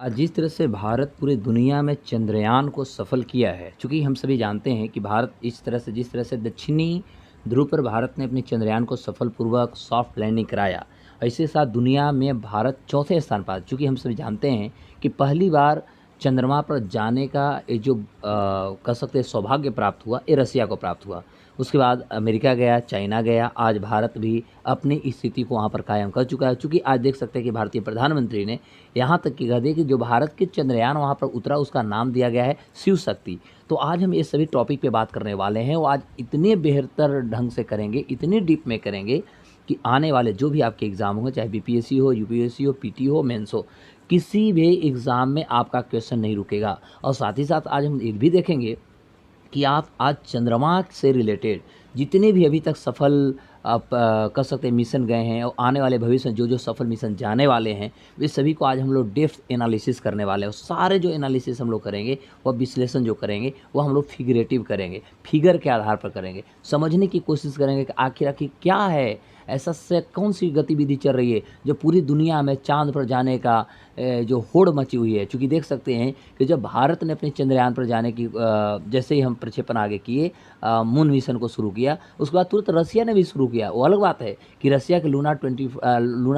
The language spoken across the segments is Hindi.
आज जिस तरह से भारत पूरी दुनिया में चंद्रयान को सफल किया है, चूँकि हम सभी जानते हैं कि भारत जिस तरह से दक्षिणी ध्रुव पर भारत ने अपने चंद्रयान को सफलपूर्वक सॉफ्ट लैंडिंग कराया, ऐसे साथ दुनिया में भारत चौथे स्थान पर, चूँकि हम सभी जानते हैं कि पहली बार चंद्रमा पर जाने का ये जो कह सकते हैं सौभाग्य प्राप्त हुआ, ये रसिया को प्राप्त हुआ। उसके बाद अमेरिका गया, चाइना गया, आज भारत भी अपनी स्थिति को वहाँ पर कायम कर चुका है। चूँकि आज देख सकते हैं कि भारतीय प्रधानमंत्री ने यहाँ तक कि कह दिया कि जो भारत के चंद्रयान वहाँ पर उतरा उसका नाम दिया गया है शिव शक्ति। तो आज हम ये सभी टॉपिक पे बात करने वाले हैं और आज इतने बेहतर ढंग से करेंगे, इतने डीप में करेंगे कि आने वाले जो भी आपके एग्ज़ाम होंगे, चाहे बीपीएससी हो, यूपीएससी हो, पीटी हो, मेंस हो, किसी भी एग्ज़ाम में आपका क्वेश्चन नहीं रुकेगा। और साथ ही साथ आज हम ये भी देखेंगे कि आप आज चंद्रमा से रिलेटेड जितने भी अभी तक सफल आप कह सकते हैं मिशन गए हैं और आने वाले भविष्य में जो सफल मिशन जाने वाले हैं, वे सभी को आज हम लोग डेप्थ एनालिसिस करने वाले हैं। और सारे जो एनालिसिस हम लोग करेंगे, वह विश्लेषण जो करेंगे, वो हम लोग फिगरेटिव करेंगे, फिगर के आधार पर करेंगे, समझने की कोशिश करेंगे कि आखिर क्या है, ऐसा से कौन सी गतिविधि चल रही है जो पूरी दुनिया में चांद पर जाने का जो होड़ मची हुई है। चूँकि देख सकते हैं कि जब भारत ने अपने चंद्रयान पर जाने की जैसे ही हम प्रक्षेपण आगे किए, मून मिशन को शुरू किया, उसके बाद तुरंत रसिया ने भी शुरू किया। वो अलग बात है कि रसिया के लूना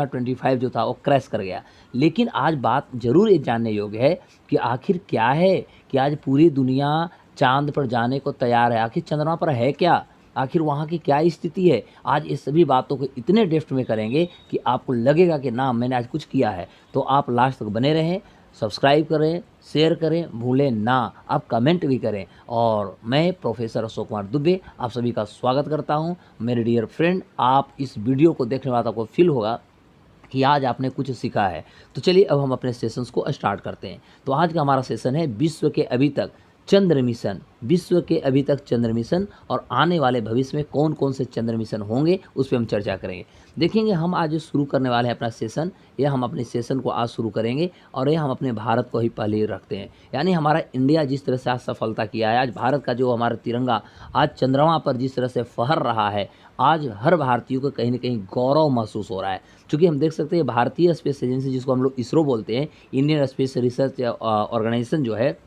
25 जो था वो क्रैश कर गया। लेकिन आज बात ज़रूर ये जानने योग्य है कि आखिर क्या है कि आज पूरी दुनिया चाँद पर जाने को तैयार है। आखिर चंद्रमा पर है क्या? आखिर वहाँ की क्या स्थिति है? आज इस सभी बातों को इतने डेप्थ में करेंगे कि आपको लगेगा कि ना मैंने आज कुछ किया है। तो आप लास्ट तक बने रहें, सब्सक्राइब करें, शेयर करें, भूलें ना, आप कमेंट भी करें। और मैं प्रोफेसर अशोक कुमार दुबे आप सभी का स्वागत करता हूँ। मेरे डियर फ्रेंड, आप इस वीडियो को देखने वाला को फील होगा कि आज आपने कुछ सीखा है। तो चलिए अब हम अपने सेशंस को स्टार्ट करते हैं। तो आज का हमारा सेशन है विश्व के अभी तक चंद्र मिशन, विश्व के अभी तक चंद्र मिशन और आने वाले भविष्य में कौन कौन से चंद्र मिशन होंगे, उस पर हम चर्चा करेंगे। देखेंगे हम आज जो शुरू करने वाले हैं अपना सेशन, यह हम अपने सेशन को आज शुरू करेंगे और यह हम अपने भारत को ही पहले ही रखते हैं। यानी हमारा इंडिया जिस तरह से आज सफलता किया है, आज भारत का जो हमारा तिरंगा आज चंद्रमा पर जिस तरह से फहर रहा है, आज हर भारतीय को कहीं न कहीं गौरव महसूस हो रहा है। चूँकि हम देख सकते हैं भारतीय स्पेस एजेंसी, जिसको हम लोग इसरो बोलते हैं, इंडियन स्पेस रिसर्च ऑर्गेनाइजेशन जो है,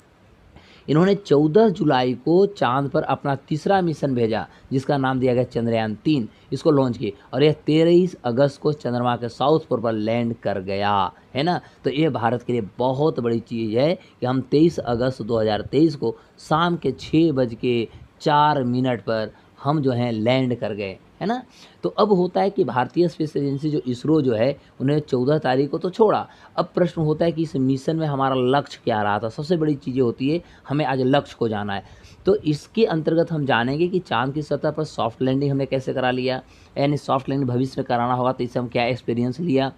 इन्होंने 14 जुलाई को चांद पर अपना तीसरा मिशन भेजा, जिसका नाम दिया गया चंद्रयान-3। इसको लॉन्च किए और यह 23 अगस्त को चंद्रमा के साउथ पोल पर लैंड कर गया, है ना। तो ये भारत के लिए बहुत बड़ी चीज़ है कि हम 23 अगस्त 2023 को शाम के 6:04 पर हम जो हैं लैंड कर गए, है ना। तो अब होता है कि भारतीय स्पेस एजेंसी जो इसरो जो है, उन्हें 14 तारीख को तो छोड़ा। अब प्रश्न होता है कि इस मिशन में हमारा लक्ष्य क्या रहा था। सबसे बड़ी चीज़ें होती है, हमें आज लक्ष्य को जाना है। तो इसके अंतर्गत हम जानेंगे कि चाँद की सतह पर सॉफ्ट लैंडिंग हमने कैसे करा लिया, यानी सॉफ्ट लैंडिंग भविष्य में कराना होगा तो इससे हम क्या एक्सपीरियंस लिया।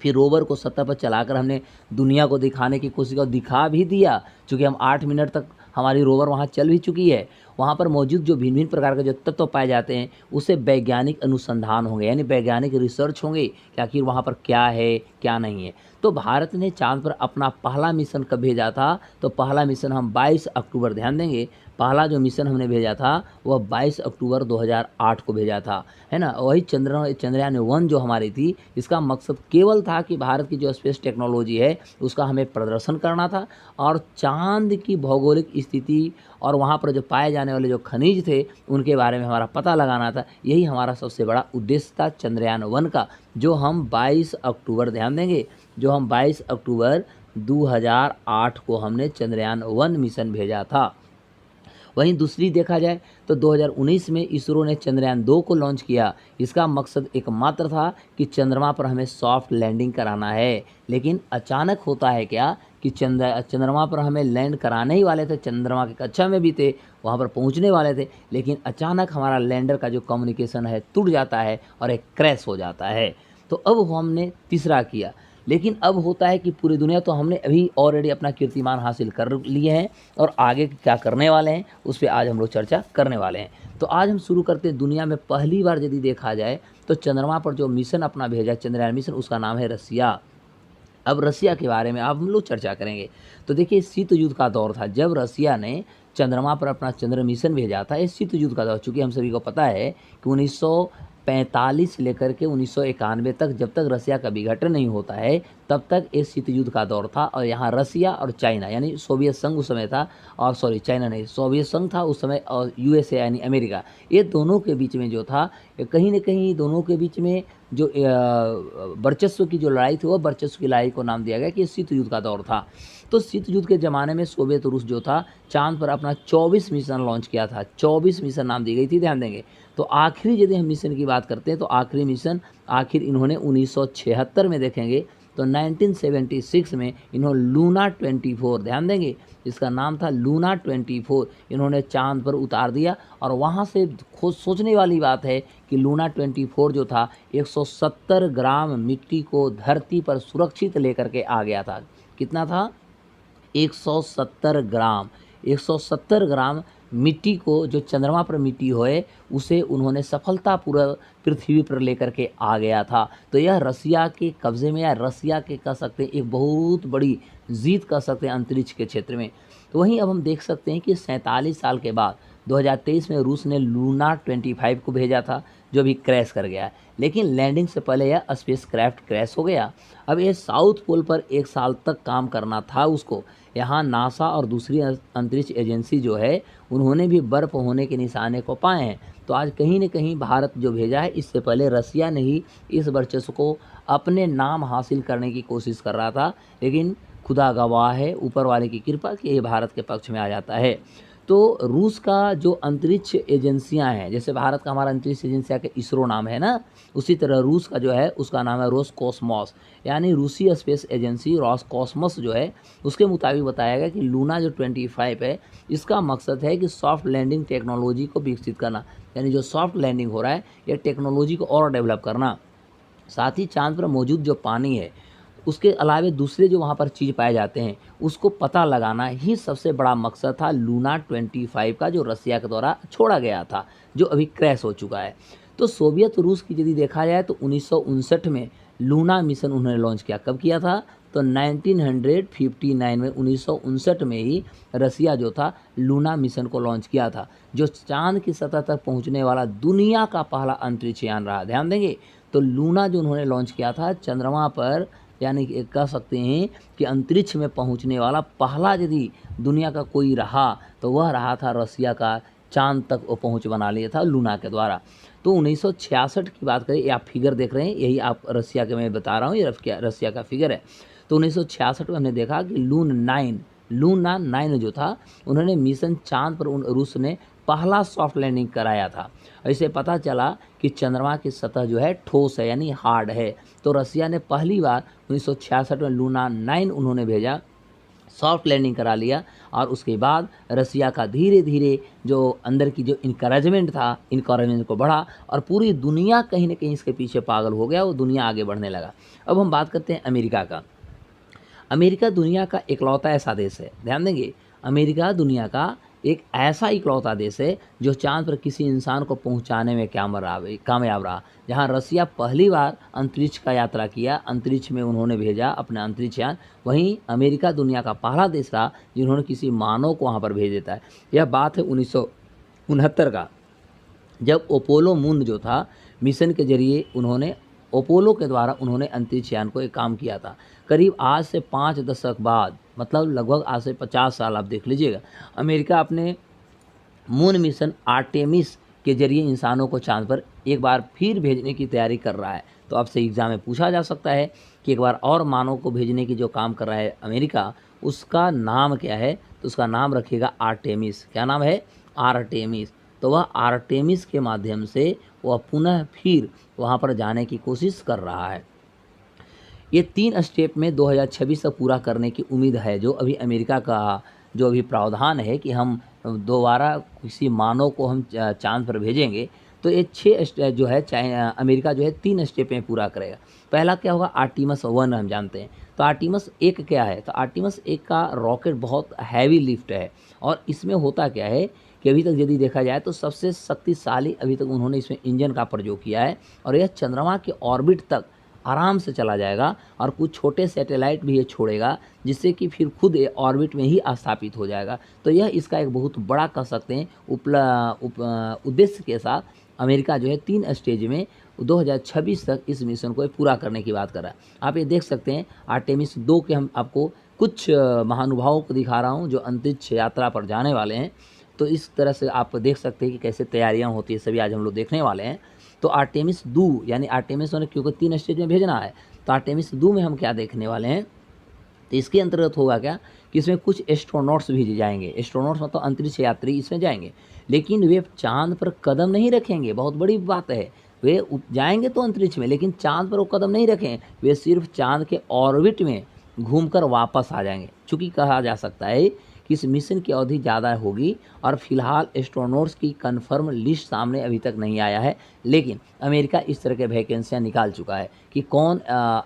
फिर रोवर को सतह पर चलाकर हमने दुनिया को दिखाने की कोशिश की और दिखा भी दिया, चूँकि हम 8 मिनट तक हमारी रोवर वहाँ चल भी चुकी है। वहाँ पर मौजूद जो भिन्न-भिन्न प्रकार के जो तत्व पाए जाते हैं, उससे वैज्ञानिक अनुसंधान होंगे, यानी वैज्ञानिक रिसर्च होंगे कि आखिर वहाँ पर क्या है, क्या नहीं है। तो भारत ने चाँद पर अपना पहला मिशन कब भेजा था? तो पहला मिशन हम 22 अक्टूबर, ध्यान देंगे, पहला जो मिशन हमने भेजा था वह 22 अक्टूबर 2008 को भेजा था, है ना। वही चंद्रयान-1 जो हमारी थी, इसका मकसद केवल था कि भारत की जो स्पेस टेक्नोलॉजी है, उसका हमें प्रदर्शन करना था और चाँद की भौगोलिक स्थिति और वहाँ पर जो पाए जाने वाले जो खनिज थे, उनके बारे में हमारा पता लगाना था। यही हमारा सबसे बड़ा उद्देश्य था चंद्रयान-1 का, जो हम 22 अक्टूबर, ध्यान देंगे, जो हम 22 अक्टूबर 2008 को हमने चंद्रयान-1 मिशन भेजा था। वहीं दूसरी देखा जाए तो 2019 में इसरो ने चंद्रयान-2 को लॉन्च किया। इसका मकसद एकमात्र था कि चंद्रमा पर हमें सॉफ्ट लैंडिंग कराना है। लेकिन अचानक होता है क्या कि चंद्रमा पर हमें लैंड कराने ही वाले थे, चंद्रमा की कक्षा में भी थे, वहाँ पर पहुँचने वाले थे, लेकिन अचानक हमारा लैंडर का जो कम्युनिकेशन है टूट जाता है और एक क्रैश हो जाता है। तो अब हमने तीसरा किया, लेकिन अब होता है कि पूरी दुनिया, तो हमने अभी ऑलरेडी अपना कीर्तिमान हासिल कर लिए हैं और आगे क्या करने वाले हैं उस पे आज हम लोग चर्चा करने वाले हैं। तो आज हम शुरू करते हैं, दुनिया में पहली बार यदि देखा जाए तो चंद्रमा पर जो मिशन अपना भेजा चंद्रयान मिशन, उसका नाम है रसिया। अब रसिया के बारे में अब हम लोग चर्चा करेंगे। तो देखिए, शीत युद्ध का दौर था जब रसिया ने चंद्रमा पर अपना चंद्र मिशन भेजा था। ये शीत युद्ध का दौर, चूँकि हम सभी को पता है कि 1945 से लेकर के 1991 तक, जब तक रसिया का विघटन नहीं होता है, तब तक ये शीत युद्ध का दौर था और यहाँ रसिया और चाइना यानी सोवियत संघ उस समय था, और सॉरी चाइना नहीं, सोवियत संघ था उस समय, और यूएसए यानी अमेरिका, ये दोनों के बीच में जो था, कहीं न कहीं दोनों के बीच में जो वर्चस्व की जो लड़ाई थी, वो वर्चस्व की लड़ाई को नाम दिया गया कि शीत युद्ध का दौर था। तो शीत युद्ध के ज़माने में सोवियत रूस जो था, चाँद पर अपना 24 मिशन लॉन्च किया था, 24 मिशन नाम दी गई थी, ध्यान देंगे। तो आखिरी यदि हम मिशन की बात करते हैं, तो आखिरी मिशन आखिर इन्होंने 1976 में देखेंगे, तो 1976 में इन्होंने लूना 24, ध्यान देंगे, इसका नाम था लूना 24, इन्होंने चाँद पर उतार दिया। और वहाँ से खुद सोचने वाली बात है कि लूना 24 जो था 170 ग्राम मिट्टी को धरती पर सुरक्षित लेकर के आ गया था। कितना था? 170 ग्राम, 170 ग्राम मिट्टी को, जो चंद्रमा पर मिट्टी होए, उसे उन्होंने सफलतापूर्वक पृथ्वी पर लेकर के आ गया था। तो यह रसिया के कब्ज़े में, या रसिया के कह सकते हैं एक बहुत बड़ी जीत कह सकते हैं अंतरिक्ष के क्षेत्र में। तो वहीं अब हम देख सकते हैं कि 47 साल के बाद 2023 में रूस ने लूना 25 को भेजा था, जो अभी क्रैश कर गया है। लेकिन लैंडिंग से पहले यह स्पेस क्राफ्ट क्रैश हो गया। अब ये साउथ पोल पर 1 साल तक काम करना था उसको। यहाँ नासा और दूसरी अंतरिक्ष एजेंसी जो है, उन्होंने भी बर्फ़ होने के निशाने को पाए हैं। तो आज कहीं न कहीं भारत जो भेजा है, इससे पहले रसिया ने ही इस वर्चस्व को अपने नाम हासिल करने की कोशिश कर रहा था, लेकिन खुदा गवाह है, ऊपर वाले की कृपा कि ये भारत के पक्ष में आ जाता है। तो रूस का जो अंतरिक्ष एजेंसियां हैं, जैसे भारत का हमारा अंतरिक्ष एजेंसिया का इसरो नाम है ना, उसी तरह रूस का जो है उसका नाम है रोसकॉस्मोस, यानी रूसी स्पेस एजेंसी रोसकॉस्मोस जो है, उसके मुताबिक बताया गया कि लूना जो 25 है, इसका मकसद है कि सॉफ्ट लैंडिंग टेक्नोलॉजी को विकसित करना, यानी जो सॉफ्ट लैंडिंग हो रहा है, यह टेक्नोलॉजी को और डेवलप करना। साथ ही चाँद पर मौजूद जो पानी है, उसके अलावे दूसरे जो वहाँ पर चीज़ पाए जाते हैं, उसको पता लगाना ही सबसे बड़ा मकसद था लूना 25 का, जो रसिया के द्वारा छोड़ा गया था, जो अभी क्रैश हो चुका है। तो सोवियत रूस की यदि देखा जाए, तो 1959 में लूना मिशन उन्होंने लॉन्च किया। कब किया था? तो 1959 में, 1959 में ही रसिया जो था लूना मिशन को लॉन्च किया था, जो चाँद की सतह तक पहुँचने वाला दुनिया का पहला अंतरिक्ष यान रहा। ध्यान देंगे, तो लूना जो उन्होंने लॉन्च किया था चंद्रमा पर, यानी कि कह सकते हैं कि अंतरिक्ष में पहुंचने वाला पहला यदि दुनिया का कोई रहा, तो वह रहा था रसिया का। चाँद तक वो पहुंच बना लिया था लूना के द्वारा। तो 1966 की बात करें, ये आप फिगर देख रहे हैं, यही आप रसिया के मैं बता रहा हूँ, ये रसिया का फिगर है। तो 1966 में हमने देखा कि लूना 9 जो था, उन्होंने मिशन चाँद पर रूस ने पहला सॉफ्ट लैंडिंग कराया था। इससे पता चला कि चंद्रमा की सतह जो है ठोस है, यानी हार्ड है। तो रसिया ने पहली बार 1966 में लूना 9 उन्होंने भेजा, सॉफ्ट लैंडिंग करा लिया, और उसके बाद रसिया का धीरे धीरे जो अंदर की जो इनकरेजमेंट को बढ़ा, और पूरी दुनिया कहीं ना कहीं इसके पीछे पागल हो गया, वो दुनिया आगे बढ़ने लगा। अब हम बात करते हैं अमेरिका का। अमेरिका दुनिया का इकलौता ऐसा देश है, ध्यान देंगे, अमेरिका दुनिया का एक ऐसा इकलौता देश है जो चाँद पर किसी इंसान को पहुंचाने में कामयाब रहा। जहां रसिया पहली बार अंतरिक्ष का यात्रा किया, अंतरिक्ष में उन्होंने भेजा अपना अंतरिक्ष यान, वहीं अमेरिका दुनिया का पहला देश रहा जिन्होंने किसी मानव को वहां पर भेज देता है। यह बात है 1969 का, जब अपोलो मून जो था, मिशन के जरिए उन्होंने, अपोलो के द्वारा उन्होंने अंतरिक्ष यान को एक काम किया था। करीब आज से 5 दशक बाद, मतलब लगभग आज से 50 साल आप देख लीजिएगा, अमेरिका अपने मून मिशन आर्टेमिस के जरिए इंसानों को चाँद पर एक बार फिर भेजने की तैयारी कर रहा है। तो आपसे एग्ज़ाम में पूछा जा सकता है कि एक बार और मानव को भेजने की जो काम कर रहा है अमेरिका, उसका नाम क्या है? तो उसका नाम रखिएगा आर्टेमिस। क्या नाम है? आर्टेमिस। तो वह आर्टेमिस के माध्यम से वह पुनः फिर वहाँ पर जाने की कोशिश कर रहा है। ये 3 स्टेप में 2026 तक पूरा करने की उम्मीद है, जो अभी अमेरिका का जो अभी प्रावधान है कि हम दोबारा किसी मानव को हम चाँद पर भेजेंगे। तो ये 6 जो है अमेरिका जो है 3 स्टेप में पूरा करेगा। पहला क्या होगा? आर्टिमस 1 हम जानते हैं। तो आर्टिमस 1 क्या है? तो आर्टिमस 1 का रॉकेट बहुत हैवी लिफ्ट है, और इसमें होता क्या है कि अभी तक यदि देखा जाए तो सबसे शक्तिशाली अभी तक उन्होंने इसमें इंजन का प्रयोग किया है, और यह चंद्रमा के ऑर्बिट तक आराम से चला जाएगा, और कुछ छोटे सैटेलाइट भी ये छोड़ेगा, जिससे कि फिर खुद ये ऑर्बिट में ही स्थापित हो जाएगा। तो यह इसका एक बहुत बड़ा कह सकते हैं उद्देश्य के साथ अमेरिका जो है 3 स्टेज में 2026 तक इस मिशन को पूरा करने की बात कर रहा है। आप ये देख सकते हैं आर्टेमिस 2 के हम आपको कुछ महानुभावों को दिखा रहा हूँ जो अंतरिक्ष यात्रा पर जाने वाले हैं। तो इस तरह से आप देख सकते हैं कि कैसे तैयारियाँ होती है, सभी आज हम लोग देखने वाले हैं। तो आर्टेमिस 2 यानी आर्टेमिस ने क्योंकि 3 स्टेज में भेजना है, तो आर्टेमिस 2 में हम क्या देखने वाले हैं, तो इसके अंतर्गत होगा क्या कि इसमें कुछ एस्ट्रोनॉट्स भी जाएंगे। एस्ट्रोनॉट्स मतलब अंतरिक्ष यात्री इसमें जाएंगे, लेकिन वे चांद पर कदम नहीं रखेंगे। बहुत बड़ी बात है, वे जाएंगे तो अंतरिक्ष में, लेकिन चांद पर वो कदम नहीं रखें, वे सिर्फ चांद के ऑर्बिट में घूमकर वापस आ जाएंगे। चूँकि कहा जा सकता है कि इस मिशन की अवधि ज़्यादा होगी और फिलहाल एस्ट्रोनॉट्स की कन्फर्म लिस्ट सामने अभी तक नहीं आया है, लेकिन अमेरिका इस तरह के वैकेंसियाँ निकाल चुका है कि कौन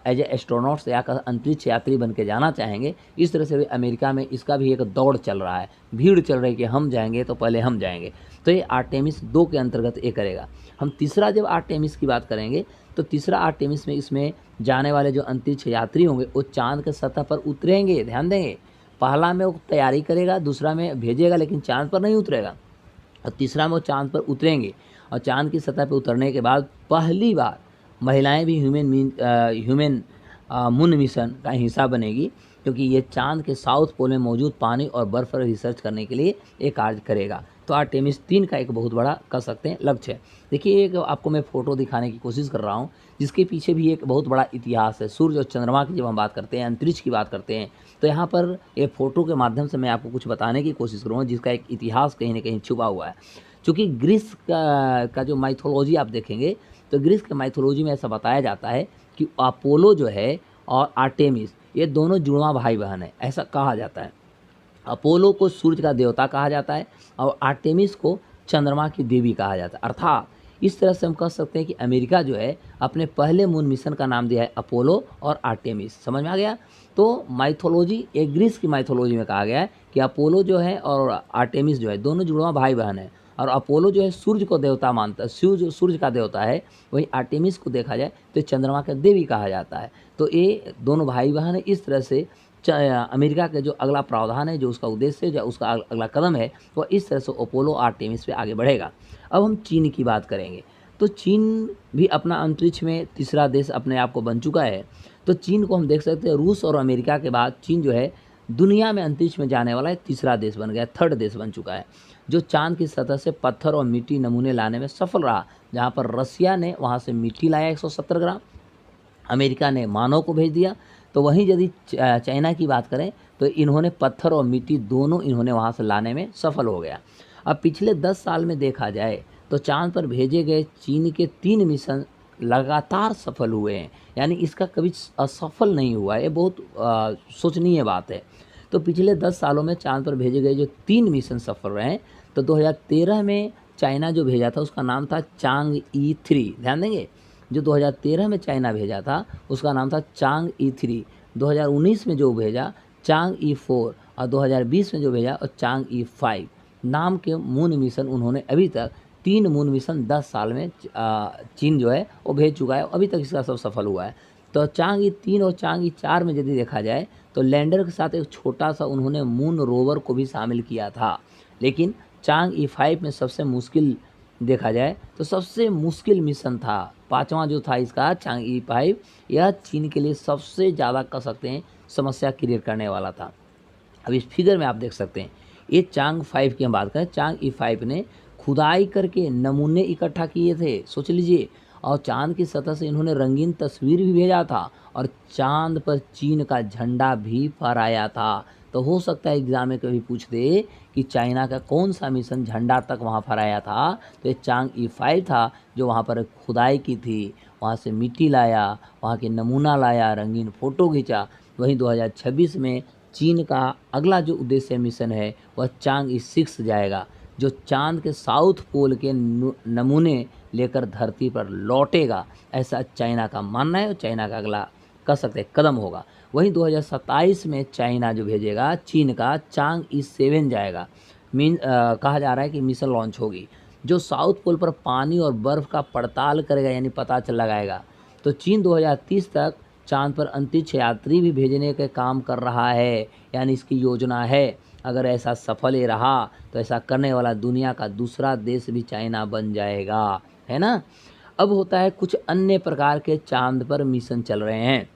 एज ए एस्ट्रोनॉट्स या अंतरिक्ष यात्री बन के जाना चाहेंगे। इस तरह से अमेरिका में इसका भी एक दौड़ चल रहा है, भीड़ चल रही है कि हम जाएंगे तो पहले हम जाएंगे। तो ये आर्टेमिस 2 के अंतर्गत ये करेगा। हम तीसरा जब आर्टेमिस की बात करेंगे तो तीसरा आर्टेमिस में इसमें जाने वाले जो अंतरिक्ष यात्री होंगे वो चांद के सतह पर उतरेंगे। ध्यान देंगे, पहला में वो तैयारी करेगा, दूसरा में भेजेगा लेकिन चांद पर नहीं उतरेगा, और तीसरा में वो चांद पर उतरेंगे। और चांद की सतह पर उतरने के बाद पहली बार महिलाएं भी ह्यूमन मून मिशन का हिस्सा बनेगी, क्योंकि ये चांद के साउथ पोल में मौजूद पानी और बर्फ़ पर रिसर्च करने के लिए एक कार्य करेगा। तो आर्टेमिस 3 का एक बहुत बड़ा कह सकते हैं लक्ष्य है। देखिए, एक आपको मैं फ़ोटो दिखाने की कोशिश कर रहा हूँ जिसके पीछे भी एक बहुत बड़ा इतिहास है। सूर्य और चंद्रमा की जब हम बात करते हैं, अंतरिक्ष की बात करते हैं, तो यहाँ पर एक फ़ोटो के माध्यम से मैं आपको कुछ बताने की कोशिश करूँगा जिसका एक इतिहास कहीं न कहीं छुपा हुआ है। चूँकि ग्रीस का जो माइथोलॉजी आप देखेंगे, तो ग्रीस के माइथोलॉजी में ऐसा बताया जाता है कि अपोलो जो है और आर्टेमिस ये दोनों जुड़वां भाई बहन है, ऐसा कहा जाता है। अपोलो को सूर्य का देवता कहा जाता है और आर्टेमिस को चंद्रमा की देवी कहा जाता है। अर्थात इस तरह से हम कह सकते हैं कि अमेरिका जो है अपने पहले मून मिशन का नाम दिया है अपोलो और आर्टेमिस। समझ में आ गया? तो माइथोलॉजी, एक ग्रीस की माइथोलॉजी में कहा गया है कि अपोलो जो है और आर्टेमिस जो है दोनों जुड़वां भाई बहन है, और अपोलो जो है सूर्य को देवता मानता है, सूर्य का देवता है। वहीं आर्टेमिस को देखा जाए तो चंद्रमा का देवी कहा जाता है। तो ये दोनों भाई बहन है। इस तरह से अमेरिका का जो अगला प्रावधान है, जो उसका उद्देश्य है, जो उसका अगला कदम है, वो इस तरह से अपोलो आर्टेमिस पे आगे बढ़ेगा। अब हम चीन की बात करेंगे, तो चीन भी अपना अंतरिक्ष में तीसरा देश अपने आप को बन चुका है। तो चीन को हम देख सकते हैं, रूस और अमेरिका के बाद चीन जो है दुनिया में अंतरिक्ष में जाने वाला है तीसरा देश बन गया, थर्ड देश बन चुका है, जो चांद की सतह से पत्थर और मिट्टी नमूने लाने में सफल रहा। जहाँ पर रसिया ने वहाँ से मिट्टी लाया 170 ग्राम, अमेरिका ने मानव को भेज दिया। तो वहीं यदि चाइना की बात करें तो इन्होंने पत्थर और मिट्टी दोनों इन्होंने वहाँ से लाने में सफल हो गया। अब पिछले 10 साल में देखा जाए तो चांद पर भेजे गए चीन के 3 मिशन लगातार सफल हुए हैं, यानी इसका कभी असफल नहीं हुआ है। ये बहुत सोचनीय बात है। तो पिछले 10 सालों में चांद पर भेजे गए जो 3 मिशन सफल रहे हैं, तो 2013 में चाइना जो भेजा था उसका नाम था चांग ई 3। ध्यान देंगे, जो 2013 में चाइना भेजा था उसका नाम था चांग ई 3। 2019 में जो भेजा चांग ई 4, और 2020 में जो भेजा और चांग ई 5 नाम के मून मिशन उन्होंने अभी तक 3 मून मिशन 10 साल में चीन जो है वो भेज चुका है। अभी तक इसका सब सफल हुआ है। तो चांग ई 3 और चांग ई 4 में यदि देखा जाए तो लैंडर के साथ एक छोटा सा उन्होंने मून रोवर को भी शामिल किया था। लेकिन चांग ई 5 में सबसे मुश्किल देखा जाए तो सबसे मुश्किल मिशन था, 5वां जो था इसका चांग ई 5, यह चीन के लिए सबसे ज़्यादा कह सकते हैं समस्या क्रिएट करने वाला था। अब इस फिगर में आप देख सकते हैं, ये चांग 5 की हम बात करें, चांग ई 5 ने खुदाई करके नमूने इकट्ठा किए थे, सोच लीजिए, और चांद की सतह से इन्होंने रंगीन तस्वीर भी भेजा था, और चांद पर चीन का झंडा भी फहराया था। तो हो सकता है एग्जाम में कभी पूछ दे कि चाइना का कौन सा मिशन झंडा तक वहाँ फहराया था, तो ये चांग ई 5 था जो वहाँ पर खुदाई की थी, वहाँ से मिट्टी लाया, वहाँ के नमूना लाया, रंगीन फ़ोटो खींचा। वहीं 2026 में चीन का अगला जो उद्देश्य मिशन है वह चांग ई 6 जाएगा, जो चांद के साउथ पोल के नमूने लेकर धरती पर लौटेगा, ऐसा चाइना का मानना है और चाइना का अगला कह सकते हैं कदम होगा। वहीं 2027 में चाइना जो भेजेगा चीन का चांग ई 7 जाएगा। कहा जा रहा है कि मिशन लॉन्च होगी, जो साउथ पोल पर पानी और बर्फ़ का पड़ताल करेगा, यानी पता चल लगाएगा। तो चीन 2030 तक चांद पर अंतरिक्ष यात्री भी भेजने के काम कर रहा है, यानी इसकी योजना है। अगर ऐसा सफल ही रहा तो ऐसा करने वाला दुनिया का दूसरा देश भी चाइना बन जाएगा। है ना। अब होता है कुछ अन्य प्रकार के चाँद पर मिशन चल रहे हैं।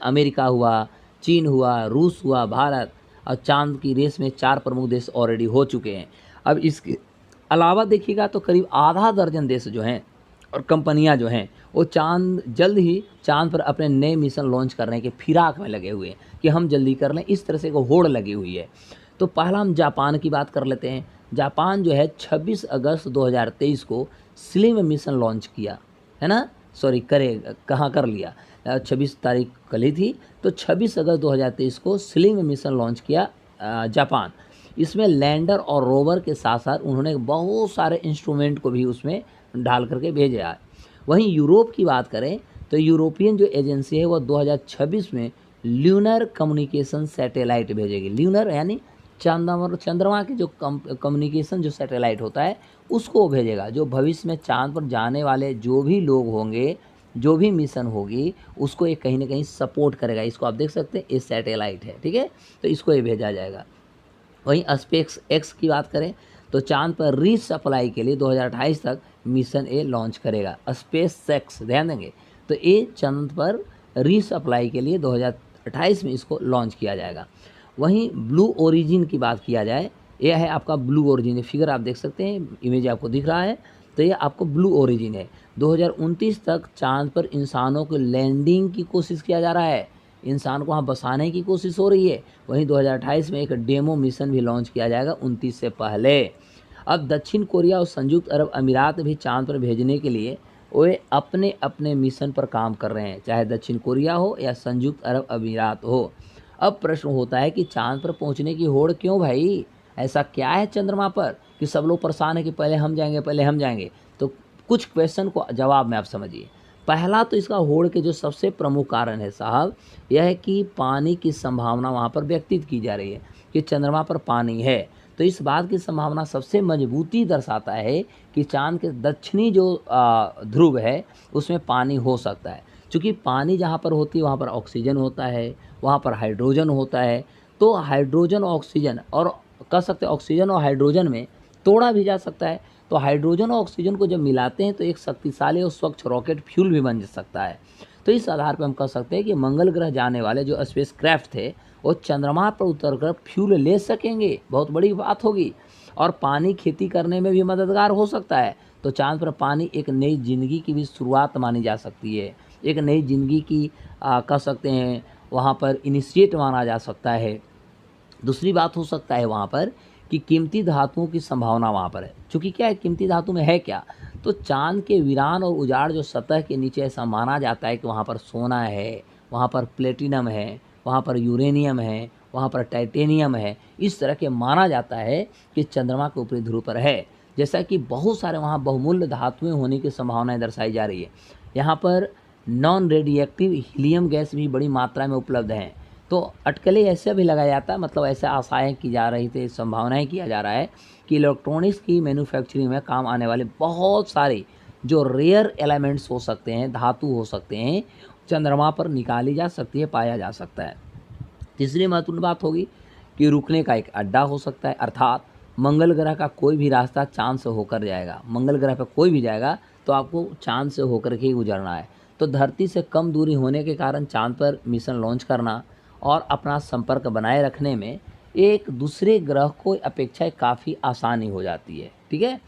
अमेरिका हुआ, चीन हुआ, रूस हुआ, भारत, और चाँद की रेस में 4 प्रमुख देश ऑलरेडी हो चुके हैं। अब इसके अलावा देखिएगा तो करीब आधा दर्जन देश जो हैं और कंपनियां जो हैं वो जल्द ही चाँद पर अपने नए मिशन लॉन्च करने के फिराक में लगे हुए हैं कि हम जल्दी कर लें, इस तरह से एक होड़ लगी हुई है। तो पहला हम जापान की बात कर लेते हैं। जापान जो है 26 अगस्त 2023 को स्लिम मिशन लॉन्च किया, है ना, सॉरी करे कहाँ कर लिया, 26 तारीख कल ही थी, तो 26 अगस्त 2023 को स्लिम मिशन लॉन्च किया जापान। इसमें लैंडर और रोवर के साथ साथ उन्होंने बहुत सारे इंस्ट्रूमेंट को भी उसमें डाल करके भेजा है। वहीं यूरोप की बात करें तो यूरोपियन जो एजेंसी है वो 2026 में ल्यूनर कम्युनिकेशन सैटेलाइट भेजेगी। ल्यूनर यानी चंद्रमा के जो कम्युनिकेशन जो सैटेलाइट होता है उसको वो भेजेगा, जो भविष्य में चाँद पर जाने वाले जो भी लोग होंगे, जो भी मिशन होगी, उसको ये कहीं ना कहीं सपोर्ट करेगा। इसको आप देख सकते हैं, ये सैटेलाइट है, ठीक है, तो इसको ये भेजा जाएगा। वहीं स्पेस एक्स की बात करें तो चाँद पर रीसप्लाई के लिए 2028 तक मिशन ए लॉन्च करेगा। स्पेस एक्स ध्यान देंगे, तो ये चाँद पर रीसप्लाई के लिए 2028 में इसको लॉन्च किया जाएगा। वहीं ब्लू ओरिजिन की बात किया जाए, यह है आपका ब्लू ओरिजिन, फिगर आप देख सकते हैं, इमेज आपको दिख रहा है, तो ये आपको ब्लू ओरिजिन है। 2029 तक चाँद पर इंसानों को लैंडिंग की कोशिश किया जा रहा है, इंसान को वहाँ बसाने की कोशिश हो रही है। वहीं 2028 में एक डेमो मिशन भी लॉन्च किया जाएगा 29 से पहले। अब दक्षिण कोरिया और संयुक्त अरब अमीरात भी चाँद पर भेजने के लिए वे अपने अपने मिशन पर काम कर रहे हैं, चाहे दक्षिण कोरिया हो या संयुक्त अरब अमीरात हो। अब प्रश्न होता है कि चाँद पर पहुँचने की होड़ क्यों भाई, ऐसा क्या है चंद्रमा पर कि सब लोग परेशान है कि पहले हम जाएंगे, पहले हम जाएंगे। तो कुछ क्वेश्चन को जवाब में आप समझिए। पहला तो इसका होड़ के जो सबसे प्रमुख कारण है साहब, यह है कि पानी की संभावना वहाँ पर व्यक्तित की जा रही है कि चंद्रमा पर पानी है। तो इस बात की संभावना सबसे मजबूती दर्शाता है कि चाँद के दक्षिणी जो ध्रुव है उसमें पानी हो सकता है। चूँकि पानी जहाँ पर होती है वहाँ पर ऑक्सीजन होता है, वहाँ पर हाइड्रोजन होता है। तो हाइड्रोजन ऑक्सीजन और कह सकते हैं ऑक्सीजन और हाइड्रोजन में तोड़ा भी जा सकता है। तो हाइड्रोजन और ऑक्सीजन को जब मिलाते हैं तो एक शक्तिशाली और स्वच्छ रॉकेट फ्यूल भी बन सकता है। तो इस आधार पर हम कह सकते हैं कि मंगल ग्रह जाने वाले जो स्पेस क्राफ्ट थे वो चंद्रमा पर उतरकर फ्यूल ले सकेंगे, बहुत बड़ी बात होगी। और पानी खेती करने में भी मददगार हो सकता है। तो चाँद पर पानी एक नई जिंदगी की भी शुरुआत मानी जा सकती है, एक नई जिंदगी की कह सकते हैं वहाँ पर इनिशिएट माना जा सकता है। दूसरी बात हो सकता है वहाँ पर कि कीमती धातुओं की संभावना वहाँ पर है। चूँकि क्या है, कीमती धातु में है क्या, तो चाँद के वीरान और उजाड़ जो सतह के नीचे ऐसा माना जाता है कि वहाँ पर सोना है, वहाँ पर प्लेटिनम है, वहाँ पर यूरेनियम है, वहाँ पर टाइटेनियम है। इस तरह के माना जाता है कि चंद्रमा के ऊपरी ध्रुव पर है। जैसा कि बहुत सारे वहाँ बहुमूल्य धातुएँ होने की संभावनाएँ दर्शाई जा रही है। यहाँ पर नॉन रेडिएक्टिव हीलियम गैस भी बड़ी मात्रा में उपलब्ध हैं। तो अटकलें ऐसे भी लगाया जाता है, मतलब ऐसे आशाएं की जा रही थी, संभावनाएं किया जा रहा है कि इलेक्ट्रॉनिक्स की मैन्युफैक्चरिंग में काम आने वाले बहुत सारे जो रेयर एलिमेंट्स हो सकते हैं, धातु हो सकते हैं, चंद्रमा पर निकाली जा सकती है, पाया जा सकता है। तीसरी महत्वपूर्ण बात होगी कि रुकने का एक अड्डा हो सकता है, अर्थात मंगल ग्रह का कोई भी रास्ता चाँद से होकर जाएगा। मंगल ग्रह पर कोई भी जाएगा तो आपको चाँद से होकर के ही गुजरना है। तो धरती से कम दूरी होने के कारण चाँद पर मिशन लॉन्च करना और अपना संपर्क बनाए रखने में एक दूसरे ग्रह को अपेक्षा काफ़ी आसानी हो जाती है, ठीक है।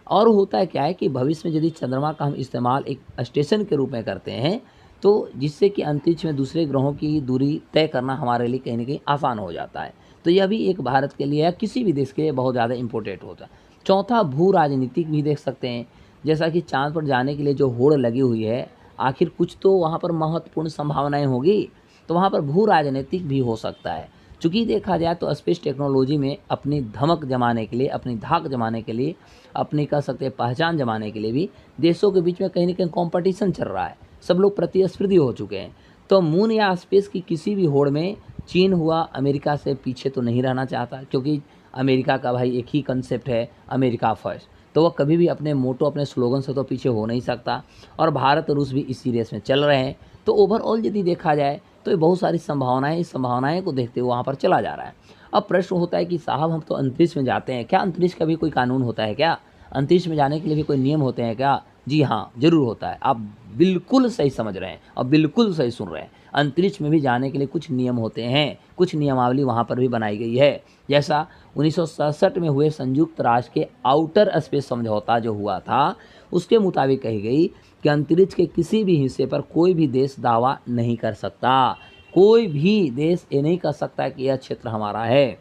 और होता है क्या है कि भविष्य में यदि चंद्रमा का हम इस्तेमाल एक स्टेशन के रूप में करते हैं तो जिससे कि अंतरिक्ष में दूसरे ग्रहों की दूरी तय करना हमारे लिए कहीं ना कहीं आसान हो जाता है। तो यह भी एक भारत के लिए या किसी भी देश के लिए बहुत ज़्यादा इम्पोर्टेंट होता है। चौथा, भू राजनीतिक भी देख सकते हैं। जैसा कि चाँद पर जाने के लिए जो होड़ लगी हुई है, आखिर कुछ तो वहाँ पर महत्वपूर्ण संभावनाएं होगी, तो वहाँ पर भू राजनीतिक भी हो सकता है। चूँकि देखा जाए तो स्पेस टेक्नोलॉजी में अपनी धमक जमाने के लिए, अपनी धाक जमाने के लिए, अपनी कह सकते हैं पहचान जमाने के लिए भी देशों के बीच में कहीं ना कहीं कॉम्पिटिशन चल रहा है, सब लोग प्रतिस्पर्धी हो चुके हैं। तो मून या स्पेस की किसी भी होड़ में चीन हुआ अमेरिका से पीछे तो नहीं रहना चाहता, क्योंकि अमेरिका का भाई एक ही कंसेप्ट है, अमेरिका फर्स्ट। तो वह कभी भी अपने मोटो, अपने स्लोगन से तो पीछे हो नहीं सकता। और भारत और रूस भी इसी रेस में चल रहे हैं। तो ओवरऑल यदि देखा जाए तो ये बहुत सारी संभावनाएं, इस संभावनाएं को देखते हुए वहाँ पर चला जा रहा है। अब प्रश्न होता है कि साहब हम तो अंतरिक्ष में जाते हैं, क्या अंतरिक्ष का भी कोई कानून होता है क्या? अंतरिक्ष में जाने के लिए भी कोई नियम होते हैं क्या? जी हाँ, ज़रूर होता है। आप बिल्कुल सही समझ रहे हैं और बिल्कुल सही सुन रहे हैं। अंतरिक्ष में भी जाने के लिए कुछ नियम होते हैं, कुछ नियमावली वहाँ पर भी बनाई गई है। जैसा 1967 में हुए संयुक्त राष्ट्र के आउटर स्पेस समझौता जो हुआ था, उसके मुताबिक कही गई कि अंतरिक्ष के किसी भी हिस्से पर कोई भी देश दावा नहीं कर सकता। कोई भी देश ये नहीं कह सकता कि यह क्षेत्र हमारा है।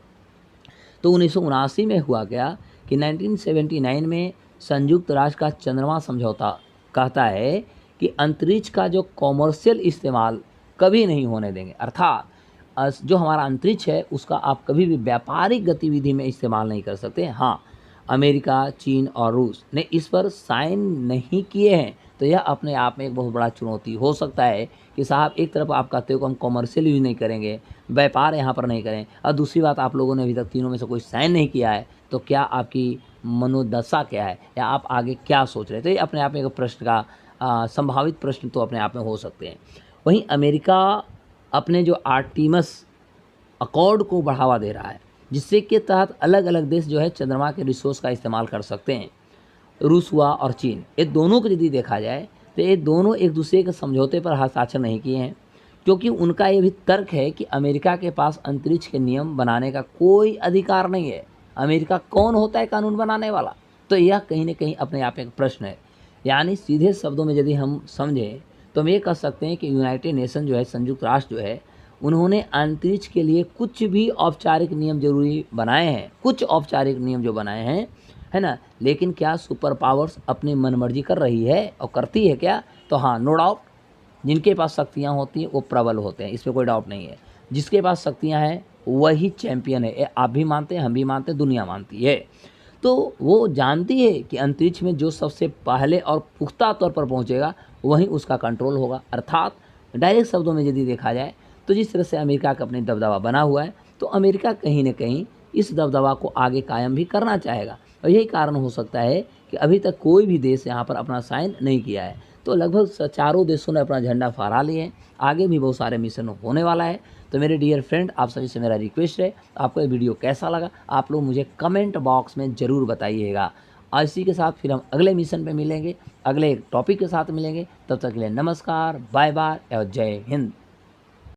तो 1979 में हुआ क्या कि 1979 में संयुक्त राष्ट्र का चंद्रमा समझौता कहता है कि अंतरिक्ष का जो कॉमर्शियल इस्तेमाल कभी नहीं होने देंगे। अर्थात जो हमारा अंतरिक्ष है उसका आप कभी भी व्यापारिक गतिविधि में इस्तेमाल नहीं कर सकते। हाँ, अमेरिका, चीन और रूस ने इस पर साइन नहीं किए हैं, तो यह अपने आप में एक बहुत बड़ा चुनौती हो सकता है कि साहब एक तरफ आप कहते हो कि हम कॉमर्शियल यूज़ नहीं करेंगे, व्यापार यहाँ पर नहीं करें, और दूसरी बात आप लोगों ने अभी तक तीनों में से कोई साइन नहीं किया है, तो क्या आपकी मनोदशा क्या है या आप आगे क्या सोच रहे हैं? तो ये अपने आप में एक प्रश्न का संभावित प्रश्न तो अपने आप में हो सकते हैं। वहीं अमेरिका अपने जो आर्टिमस अकॉर्ड को बढ़ावा दे रहा है, जिससे के तहत अलग अलग देश जो है चंद्रमा के रिसोर्स का इस्तेमाल कर सकते हैं। रूस हुआ और चीन, ये दोनों को यदि देखा जाए तो ये दोनों एक दूसरे के समझौते पर हस्ताक्षर नहीं किए हैं, क्योंकि उनका ये भी तर्क है कि अमेरिका के पास अंतरिक्ष के नियम बनाने का कोई अधिकार नहीं है। अमेरिका कौन होता है कानून बनाने वाला? तो यह कहीं न कहीं अपने आप में एक प्रश्न है। यानी सीधे शब्दों में यदि हम समझें तो हम ये कह सकते हैं कि यूनाइटेड नेशन जो है, संयुक्त राष्ट्र जो है, उन्होंने अंतरिक्ष के लिए कुछ भी औपचारिक नियम ज़रूरी बनाए हैं, कुछ औपचारिक नियम जो बनाए हैं, है ना? लेकिन क्या सुपर पावर्स अपनी मनमर्जी कर रही है और करती है क्या? तो हाँ, नो डाउट, जिनके पास शक्तियाँ होती हैं वो प्रबल होते हैं, इसमें कोई डाउट नहीं है। जिसके पास शक्तियाँ हैं वही चैंपियन है, ये आप भी मानते हैं, हम भी मानते हैं, दुनिया मानती है। तो वो जानती है कि अंतरिक्ष में जो सबसे पहले और पुख्ता तौर पर पहुँचेगा वहीं उसका कंट्रोल होगा। अर्थात डायरेक्ट शब्दों में यदि देखा जाए तो जिस तरह से अमेरिका का अपनी दबदबा बना हुआ है, तो अमेरिका कहीं न कहीं इस दबदबा को आगे कायम भी करना चाहेगा, और यही कारण हो सकता है कि अभी तक कोई भी देश यहाँ पर अपना साइन नहीं किया है। तो लगभग चारों देशों ने अपना झंडा फहरा लिए हैं, आगे भी बहुत सारे मिशन होने वाला है। तो मेरे डियर फ्रेंड, आप सभी से मेरा रिक्वेस्ट है, आपको ये वीडियो कैसा लगा आप लोग मुझे कमेंट बॉक्स में ज़रूर बताइएगा। और इसी के साथ फिर हम अगले मिशन पे मिलेंगे, अगले टॉपिक के साथ मिलेंगे। तब तक के लिए नमस्कार, बाय बाय और जय हिंद।